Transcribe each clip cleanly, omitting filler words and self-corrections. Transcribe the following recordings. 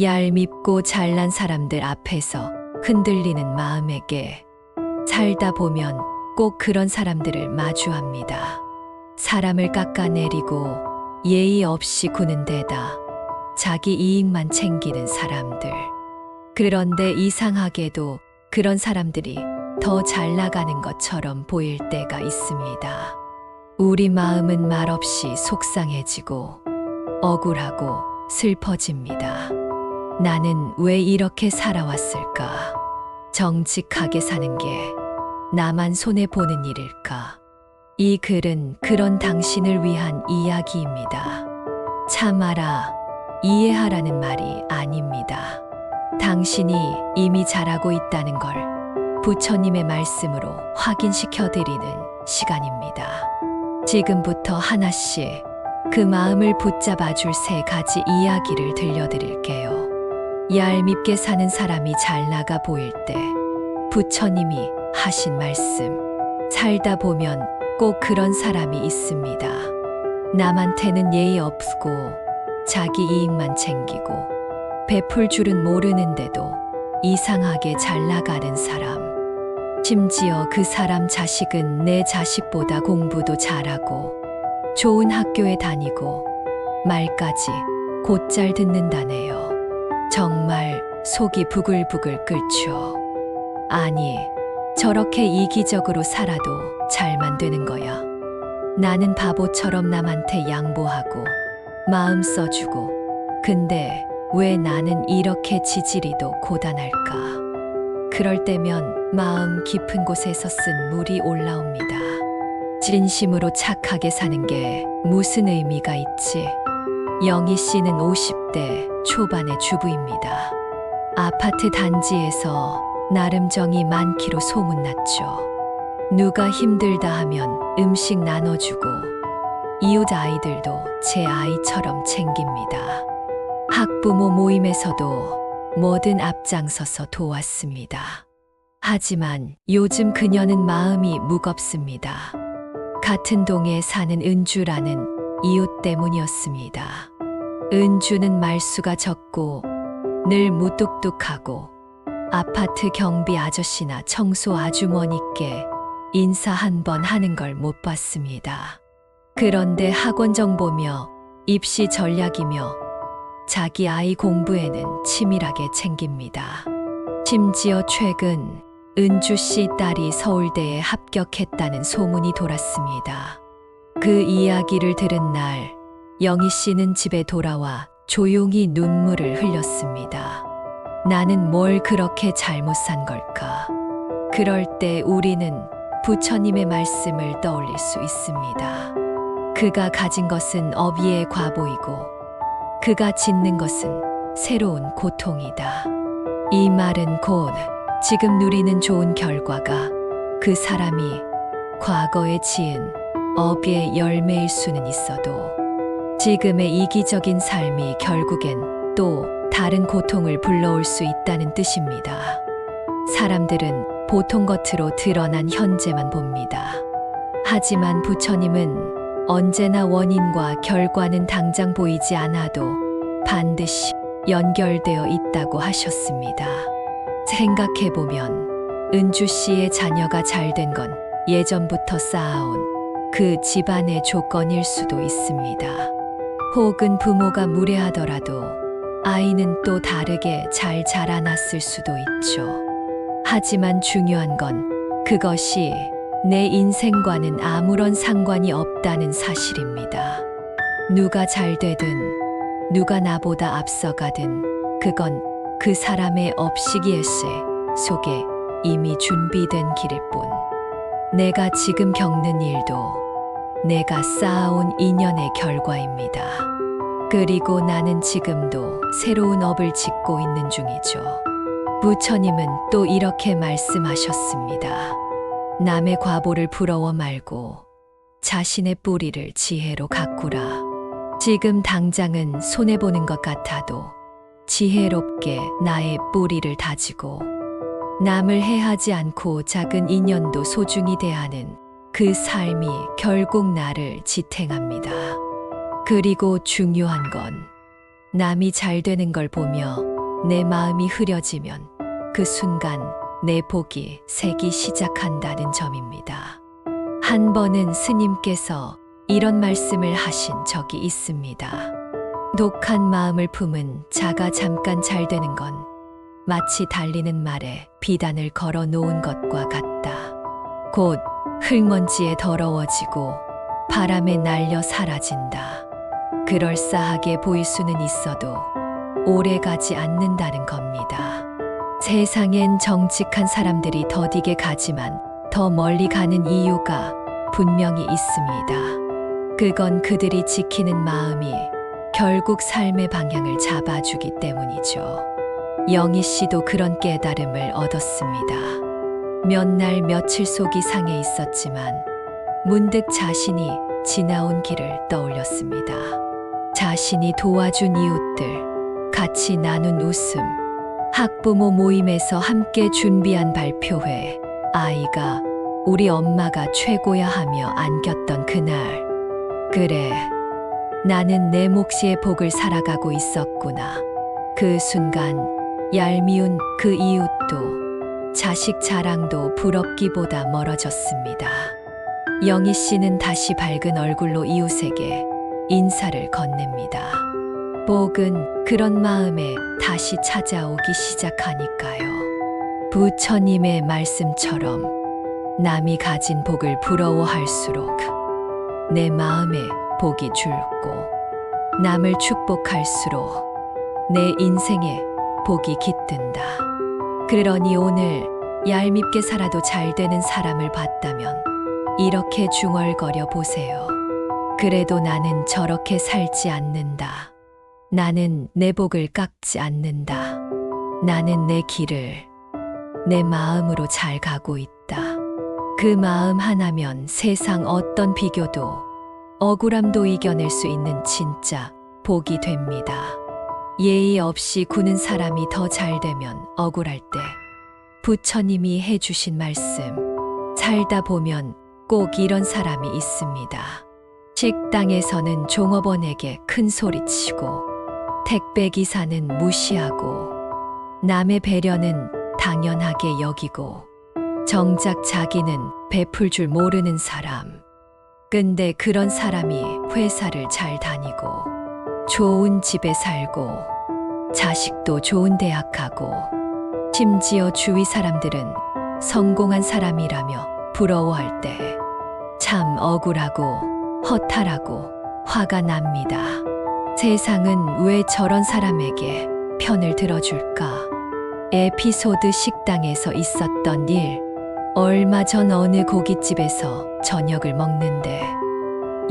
얄밉고 잘난 사람들 앞에서 흔들리는 마음에게 살다 보면 꼭 그런 사람들을 마주합니다. 사람을 깎아내리고 예의 없이 구는 데다 자기 이익만 챙기는 사람들. 그런데 이상하게도 그런 사람들이 더 잘 나가는 것처럼 보일 때가 있습니다. 우리 마음은 말없이 속상해지고 억울하고 슬퍼집니다. 나는 왜 이렇게 살아왔을까? 정직하게 사는 게 나만 손해보는 일일까? 이 글은 그런 당신을 위한 이야기입니다. 참아라, 이해하라는 말이 아닙니다. 당신이 이미 잘하고 있다는 걸 부처님의 말씀으로 확인시켜드리는 시간입니다. 지금부터 하나씩 그 마음을 붙잡아 줄 3가지 이야기를 들려드릴게요. 얄밉게 사는 사람이 잘 나가 보일 때 부처님이 하신 말씀. 살다 보면 꼭 그런 사람이 있습니다. 남한테는 예의 없고 자기 이익만 챙기고 베풀 줄은 모르는데도 이상하게 잘 나가는 사람. 심지어 그 사람 자식은 내 자식보다 공부도 잘하고 좋은 학교에 다니고 말까지 곧잘 듣는다네요. 정말 속이 부글부글 끓죠. 아니, 저렇게 이기적으로 살아도 잘만 되는 거야. 나는 바보처럼 남한테 양보하고 마음 써주고, 근데 왜 나는 이렇게 지지리도 고단할까? 그럴 때면 마음 깊은 곳에서 쓴 물이 올라옵니다. 진심으로 착하게 사는 게 무슨 의미가 있지? 영희 씨는 50대 초반의 주부입니다. 아파트 단지에서 나름 정이 많기로 소문났죠. 누가 힘들다 하면 음식 나눠주고 이웃 아이들도 제 아이처럼 챙깁니다. 학부모 모임에서도 뭐든 앞장서서 도왔습니다. 하지만 요즘 그녀는 마음이 무겁습니다. 같은 동에 사는 은주라는 이웃 때문이었습니다. 은주는 말수가 적고 늘 무뚝뚝하고 아파트 경비 아저씨나 청소 아주머니께 인사 한 번 하는 걸 못 봤습니다. 그런데 학원 정보며 입시 전략이며 자기 아이 공부에는 치밀하게 챙깁니다. 심지어 최근 은주 씨 딸이 서울대에 합격했다는 소문이 돌았습니다. 그 이야기를 들은 날 영희 씨는 집에 돌아와 조용히 눈물을 흘렸습니다. 나는 뭘 그렇게 잘못 산 걸까? 그럴 때 우리는 부처님의 말씀을 떠올릴 수 있습니다. 그가 가진 것은 어비의 과보이고 그가 짓는 것은 새로운 고통이다. 이 말은 곧 지금 누리는 좋은 결과가 그 사람이 과거에 지은 업의 열매일 수는 있어도 지금의 이기적인 삶이 결국엔 또 다른 고통을 불러올 수 있다는 뜻입니다. 사람들은 보통 겉으로 드러난 현재만 봅니다. 하지만 부처님은 언제나 원인과 결과는 당장 보이지 않아도 반드시 연결되어 있다고 하셨습니다. 생각해보면 은주 씨의 자녀가 잘된 건 예전부터 쌓아온 그 집안의 조건일 수도 있습니다. 혹은 부모가 무례하더라도 아이는 또 다르게 잘 자라났을 수도 있죠. 하지만 중요한 건 그것이 내 인생과는 아무런 상관이 없다는 사실입니다. 누가 잘 되든 누가 나보다 앞서가든 그건 그 사람의 업시기일세 속에 이미 준비된 길일 뿐. 내가 지금 겪는 일도 내가 쌓아온 인연의 결과입니다. 그리고 나는 지금도 새로운 업을 짓고 있는 중이죠. 부처님은 또 이렇게 말씀하셨습니다. 남의 과보를 부러워 말고 자신의 뿌리를 지혜로 가꾸라. 지금 당장은 손해보는 것 같아도 지혜롭게 나의 뿌리를 다지고 남을 해하지 않고 작은 인연도 소중히 대하는 그 삶이 결국 나를 지탱합니다. 그리고 중요한 건 남이 잘 되는 걸 보며 내 마음이 흐려지면 그 순간 내 복이 새기 시작한다는 점입니다. 한 번은 스님께서 이런 말씀을 하신 적이 있습니다. 독한 마음을 품은 자가 잠깐 잘 되는 건 마치 달리는 말에 비단을 걸어 놓은 것과 같다. 곧 흙먼지에 더러워지고 바람에 날려 사라진다. 그럴싸하게 보일 수는 있어도 오래 가지 않는다는 겁니다. 세상엔 정직한 사람들이 더디게 가지만 더 멀리 가는 이유가 분명히 있습니다. 그건 그들이 지키는 마음이 결국 삶의 방향을 잡아주기 때문이죠. 영희 씨도 그런 깨달음을 얻었습니다. 몇 날 며칠 속이 상해 있었지만 문득 자신이 지나온 길을 떠올렸습니다. 자신이 도와준 이웃들, 같이 나눈 웃음, 학부모 모임에서 함께 준비한 발표회, 아이가 우리 엄마가 최고야 하며 안겼던 그날. 그래, 나는 내 몫의 복을 살아가고 있었구나. 그 순간 얄미운 그 이웃도 자식 자랑도 부럽기보다 멀어졌습니다. 영희 씨는 다시 밝은 얼굴로 이웃에게 인사를 건넵니다. 복은 그런 마음에 다시 찾아오기 시작하니까요. 부처님의 말씀처럼 남이 가진 복을 부러워할수록 내 마음에 복이 줄고, 남을 축복할수록 내 인생에 복이 깃든다. 그러니 오늘 얄밉게 살아도 잘 되는 사람을 봤다면 이렇게 중얼거려 보세요. 그래도 나는 저렇게 살지 않는다. 나는 내 복을 깎지 않는다. 나는 내 길을 내 마음으로 잘 가고 있다. 그 마음 하나면 세상 어떤 비교도 억울함도 이겨낼 수 있는 진짜 복이 됩니다. 예의 없이 구는 사람이 더 잘 되면 억울할 때 부처님이 해주신 말씀, 살다 보면 꼭 이런 사람이 있습니다. 식당에서는 종업원에게 큰 소리치고, 택배기사는 무시하고, 남의 배려는 당연하게 여기고, 정작 자기는 베풀 줄 모르는 사람. 근데 그런 사람이 회사를 잘 다니고, 좋은 집에 살고, 자식도 좋은 대학 가고, 심지어 주위 사람들은 성공한 사람이라며 부러워할 때 참 억울하고 허탈하고 화가 납니다. 세상은 왜 저런 사람에게 편을 들어줄까? 에피소드 식당에서 있었던 일. 얼마 전 어느 고깃집에서 저녁을 먹는데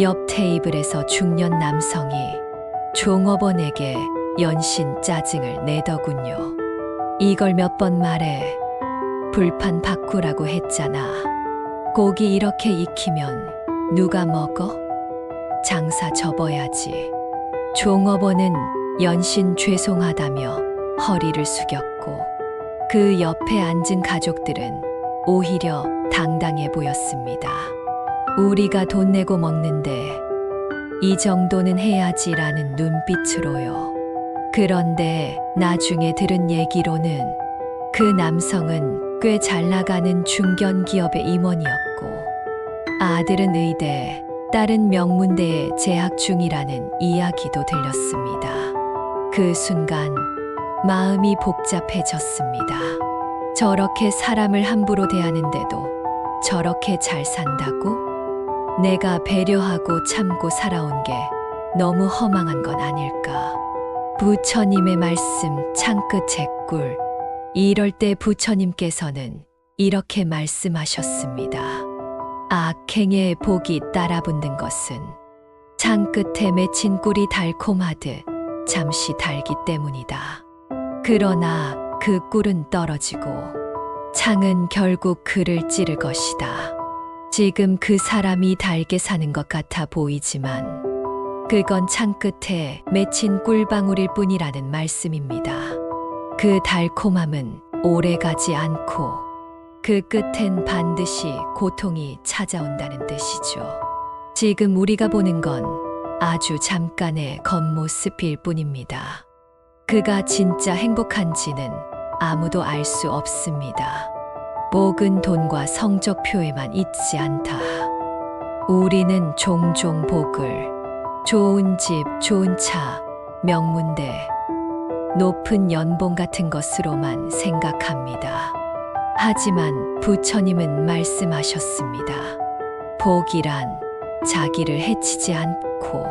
옆 테이블에서 중년 남성이 종업원에게 연신 짜증을 내더군요. 이걸 몇 번 말해. 불판 바꾸라고 했잖아. 고기 이렇게 익히면 누가 먹어? 장사 접어야지. 종업원은 연신 죄송하다며 허리를 숙였고, 그 옆에 앉은 가족들은 오히려 당당해 보였습니다. 우리가 돈 내고 먹는데 이 정도는 해야지라는 눈빛으로요. 그런데 나중에 들은 얘기로는 그 남성은 꽤 잘 나가는 중견기업의 임원이었고, 아들은 의대, 딸은 명문대에 재학 중이라는 이야기도 들렸습니다. 그 순간 마음이 복잡해졌습니다. 저렇게 사람을 함부로 대하는데도 저렇게 잘 산다고? 내가 배려하고 참고 살아온 게 너무 허망한 건 아닐까? 부처님의 말씀 창끝의 꿀. 이럴 때 부처님께서는 이렇게 말씀하셨습니다. 악행의 복이 따라붙는 것은 창끝에 맺힌 꿀이 달콤하듯 잠시 달기 때문이다. 그러나 그 꿀은 떨어지고 창은 결국 그를 찌를 것이다. 지금 그 사람이 달게 사는 것 같아 보이지만 그건 창끝에 맺힌 꿀방울일 뿐이라는 말씀입니다. 그 달콤함은 오래가지 않고 그 끝엔 반드시 고통이 찾아온다는 뜻이죠. 지금 우리가 보는 건 아주 잠깐의 겉모습일 뿐입니다. 그가 진짜 행복한지는 아무도 알 수 없습니다. 복은 돈과 성적표에만 있지 않다. 우리는 종종 복을 좋은 집, 좋은 차, 명문대, 높은 연봉 같은 것으로만 생각합니다. 하지만 부처님은 말씀하셨습니다. 복이란 자기를 해치지 않고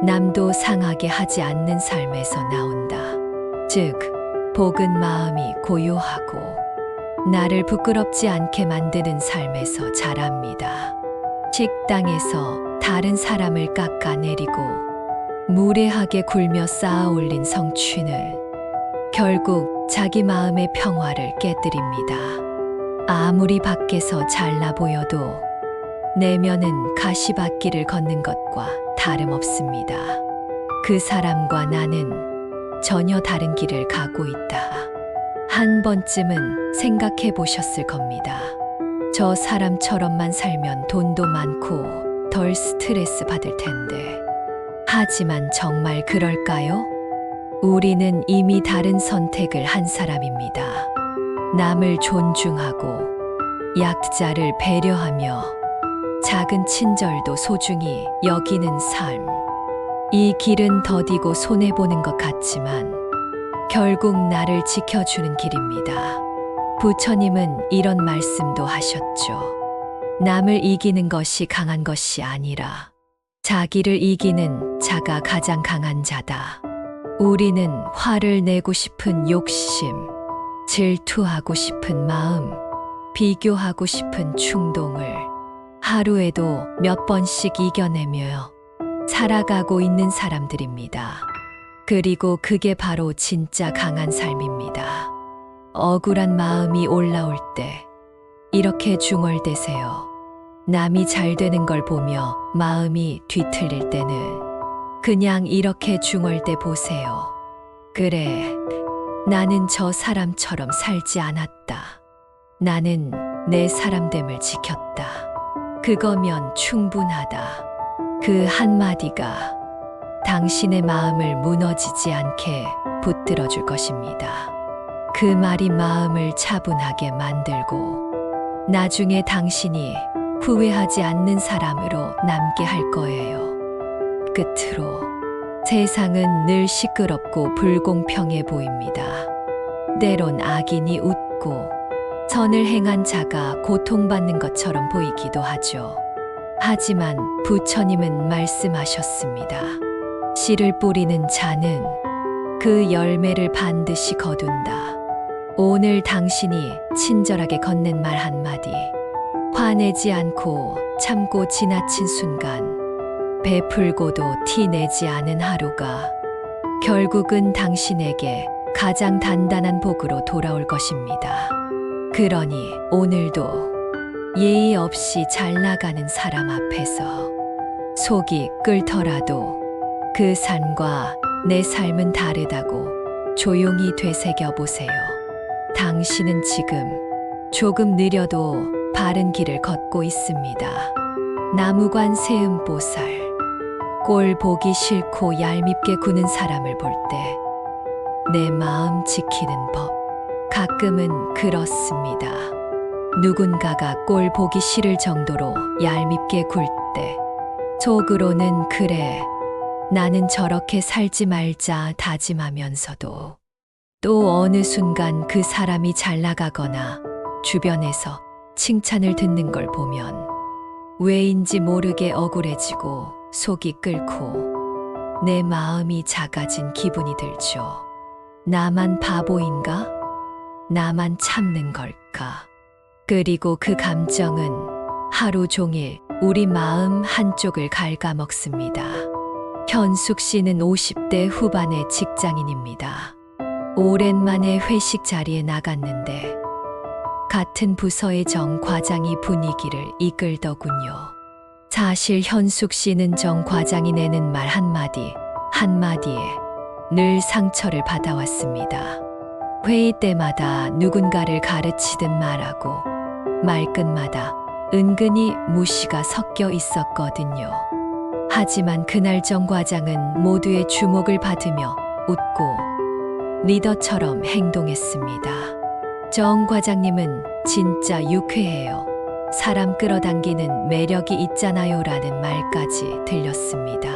남도 상하게 하지 않는 삶에서 나온다. 즉, 복은 마음이 고요하고 나를 부끄럽지 않게 만드는 삶에서 자랍니다. 식당에서 다른 사람을 깎아내리고 무례하게 굴며 쌓아 올린 성취는 결국 자기 마음의 평화를 깨뜨립니다. 아무리 밖에서 잘나 보여도 내면은 가시밭길을 걷는 것과 다름없습니다. 그 사람과 나는 전혀 다른 길을 가고 있다. 한 번쯤은 생각해 보셨을 겁니다. 저 사람처럼만 살면 돈도 많고 덜 스트레스 받을 텐데. 하지만 정말 그럴까요? 우리는 이미 다른 선택을 한 사람입니다. 남을 존중하고 약자를 배려하며 작은 친절도 소중히 여기는 삶. 이 길은 더디고 손해보는 것 같지만 결국 나를 지켜주는 길입니다. 부처님은 이런 말씀도 하셨죠. 남을 이기는 것이 강한 것이 아니라 자기를 이기는 자가 가장 강한 자다. 우리는 화를 내고 싶은 욕심, 질투하고 싶은 마음, 비교하고 싶은 충동을 하루에도 몇 번씩 이겨내며 살아가고 있는 사람들입니다. 그리고 그게 바로 진짜 강한 삶입니다. 억울한 마음이 올라올 때 이렇게 중얼대세요. 남이 잘 되는 걸 보며 마음이 뒤틀릴 때는 그냥 이렇게 중얼대 보세요. 그래, 나는 저 사람처럼 살지 않았다. 나는 내 사람됨을 지켰다. 그거면 충분하다. 그 한마디가 당신의 마음을 무너지지 않게 붙들어 줄 것입니다. 그 말이 마음을 차분하게 만들고 나중에 당신이 후회하지 않는 사람으로 남게 할 거예요. 끝으로 세상은 늘 시끄럽고 불공평해 보입니다. 때론 악인이 웃고 선을 행한 자가 고통받는 것처럼 보이기도 하죠. 하지만 부처님은 말씀하셨습니다. 씨를 뿌리는 자는 그 열매를 반드시 거둔다. 오늘 당신이 친절하게 건넨 말 한마디, 화내지 않고 참고 지나친 순간, 베풀고도 티 내지 않은 하루가 결국은 당신에게 가장 단단한 복으로 돌아올 것입니다. 그러니 오늘도 예의 없이 잘 나가는 사람 앞에서 속이 끓더라도 그 삶과 내 삶은 다르다고 조용히 되새겨 보세요. 당신은 지금 조금 느려도 바른 길을 걷고 있습니다. 나무관 세음보살, 꼴 보기 싫고 얄밉게 구는 사람을 볼 때 내 마음 지키는 법, 가끔은 그렇습니다. 누군가가 꼴 보기 싫을 정도로 얄밉게 굴 때 속으로는 그래, 나는 저렇게 살지 말자 다짐하면서도 또 어느 순간 그 사람이 잘 나가거나 주변에서 칭찬을 듣는 걸 보면 왜인지 모르게 억울해지고 속이 끓고 내 마음이 작아진 기분이 들죠. 나만 바보인가? 나만 참는 걸까? 그리고 그 감정은 하루 종일 우리 마음 한쪽을 갉아먹습니다. 현숙 씨는 50대 후반의 직장인입니다. 오랜만에 회식 자리에 나갔는데 같은 부서의 정 과장이 분위기를 이끌더군요. 사실 현숙 씨는 정 과장이 내는 말 한마디에 늘 상처를 받아왔습니다. 회의 때마다 누군가를 가르치듯 말하고 말끝마다 은근히 무시가 섞여 있었거든요. 하지만 그날 정 과장은 모두의 주목을 받으며 웃고 리더처럼 행동했습니다. 정 과장님은 진짜 유쾌해요. 사람 끌어당기는 매력이 있잖아요 라는 말까지 들렸습니다.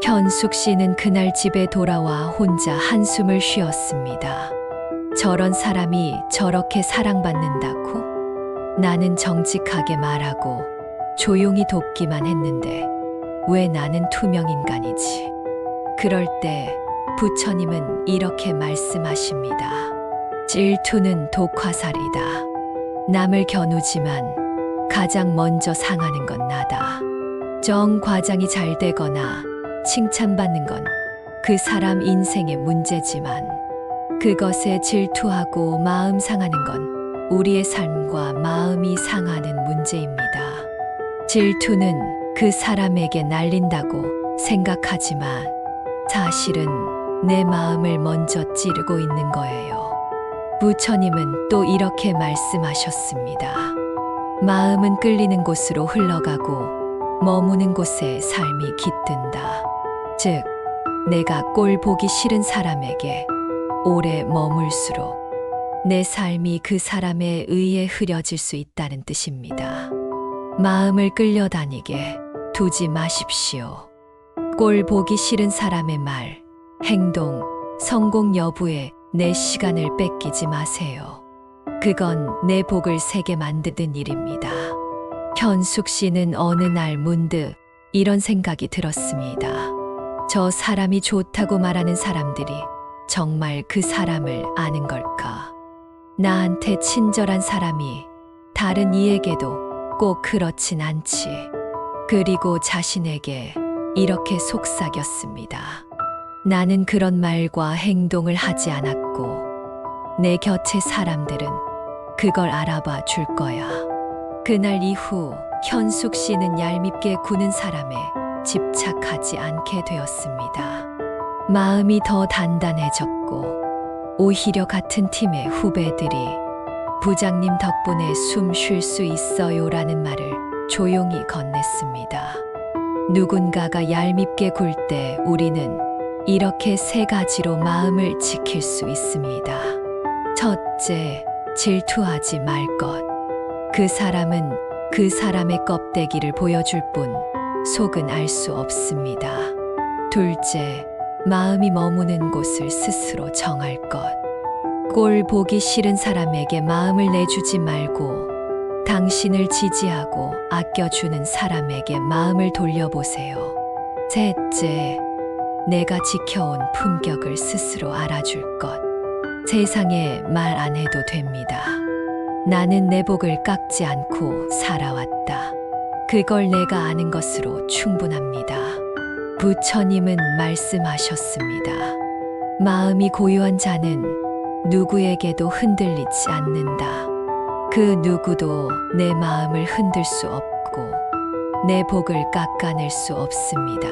현숙 씨는 그날 집에 돌아와 혼자 한숨을 쉬었습니다. 저런 사람이 저렇게 사랑받는다고? 나는 정직하게 말하고 조용히 돕기만 했는데 왜 나는 투명인간이지? 그럴 때 부처님은 이렇게 말씀하십니다. 질투는 독화살이다. 남을 겨누지만 가장 먼저 상하는 건 나다. 정 과장이 잘 되거나 칭찬받는 건 그 사람 인생의 문제지만 그것에 질투하고 마음 상하는 건 우리의 삶과 마음이 상하는 문제입니다. 질투는 그 사람에게 날린다고 생각하지만 사실은 내 마음을 먼저 찌르고 있는 거예요. 부처님은 또 이렇게 말씀하셨습니다. 마음은 끌리는 곳으로 흘러가고 머무는 곳에 삶이 깃든다. 즉, 내가 꼴 보기 싫은 사람에게 오래 머물수록 내 삶이 그 사람에 의해 흐려질 수 있다는 뜻입니다. 마음을 끌려다니게 두지 마십시오. 꼴 보기 싫은 사람의 말, 행동, 성공 여부에 내 시간을 뺏기지 마세요. 그건 내 복을 새게 만드는 일입니다. 현숙 씨는 어느 날 문득 이런 생각이 들었습니다. 저 사람이 좋다고 말하는 사람들이 정말 그 사람을 아는 걸까? 나한테 친절한 사람이 다른 이에게도 꼭 그렇진 않지. 그리고 자신에게 이렇게 속삭였습니다. 나는 그런 말과 행동을 하지 않았고 내 곁의 사람들은 그걸 알아봐 줄 거야. 그날 이후 현숙 씨는 얄밉게 구는 사람에 집착하지 않게 되었습니다. 마음이 더 단단해졌고 오히려 같은 팀의 후배들이 부장님 덕분에 숨 쉴 수 있어요라는 말을 조용히 건넸습니다. 누군가가 얄밉게 굴 때 우리는 이렇게 세 가지로 마음을 지킬 수 있습니다. 첫째, 질투하지 말 것. 그 사람은 그 사람의 껍데기를 보여줄 뿐 속은 알 수 없습니다. 둘째, 마음이 머무는 곳을 스스로 정할 것. 꼴 보기 싫은 사람에게 마음을 내주지 말고 당신을 지지하고 아껴주는 사람에게 마음을 돌려보세요. 셋째, 내가 지켜온 품격을 스스로 알아줄 것. 세상에 말 안 해도 됩니다. 나는 내 복을 깎지 않고 살아왔다. 그걸 내가 아는 것으로 충분합니다. 부처님은 말씀하셨습니다. 마음이 고요한 자는 누구에게도 흔들리지 않는다. 그 누구도 내 마음을 흔들 수 없고 내 복을 깎아낼 수 없습니다.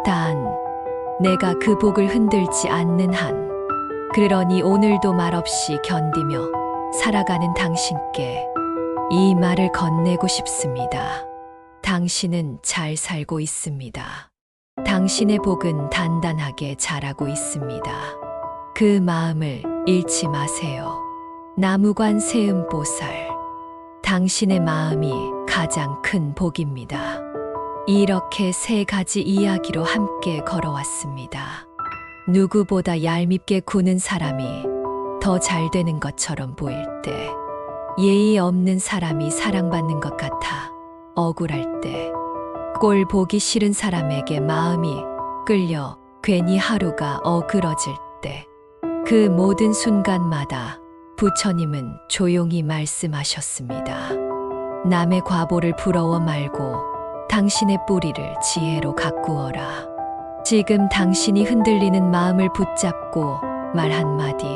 단, 내가 그 복을 흔들지 않는 한, 그러니 오늘도 말없이 견디며 살아가는 당신께 이 말을 건네고 싶습니다. 당신은 잘 살고 있습니다. 당신의 복은 단단하게 자라고 있습니다. 그 마음을 잃지 마세요. 나무관 세음보살, 당신의 마음이 가장 큰 복입니다. 이렇게 세 가지 이야기로 함께 걸어왔습니다. 누구보다 얄밉게 구는 사람이 더 잘 되는 것처럼 보일 때, 예의 없는 사람이 사랑받는 것 같아 억울할 때, 꼴 보기 싫은 사람에게 마음이 끌려 괜히 하루가 어그러질 때, 그 모든 순간마다 부처님은 조용히 말씀하셨습니다. 남의 과보를 부러워 말고 당신의 뿌리를 지혜로 가꾸어라. 지금 당신이 흔들리는 마음을 붙잡고 말 한마디,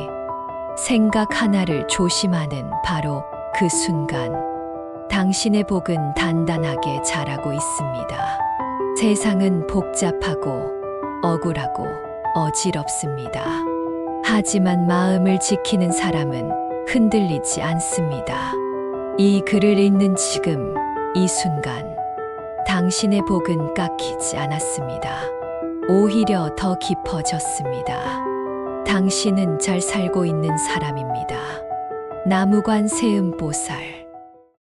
생각 하나를 조심하는 바로 그 순간, 당신의 복은 단단하게 자라고 있습니다. 세상은 복잡하고 억울하고 어지럽습니다. 하지만 마음을 지키는 사람은 흔들리지 않습니다. 이 글을 읽는 지금, 이 순간, 당신의 복은 깎이지 않았습니다. 오히려 더 깊어졌습니다. 당신은 잘 살고 있는 사람입니다. 나무관 세음보살.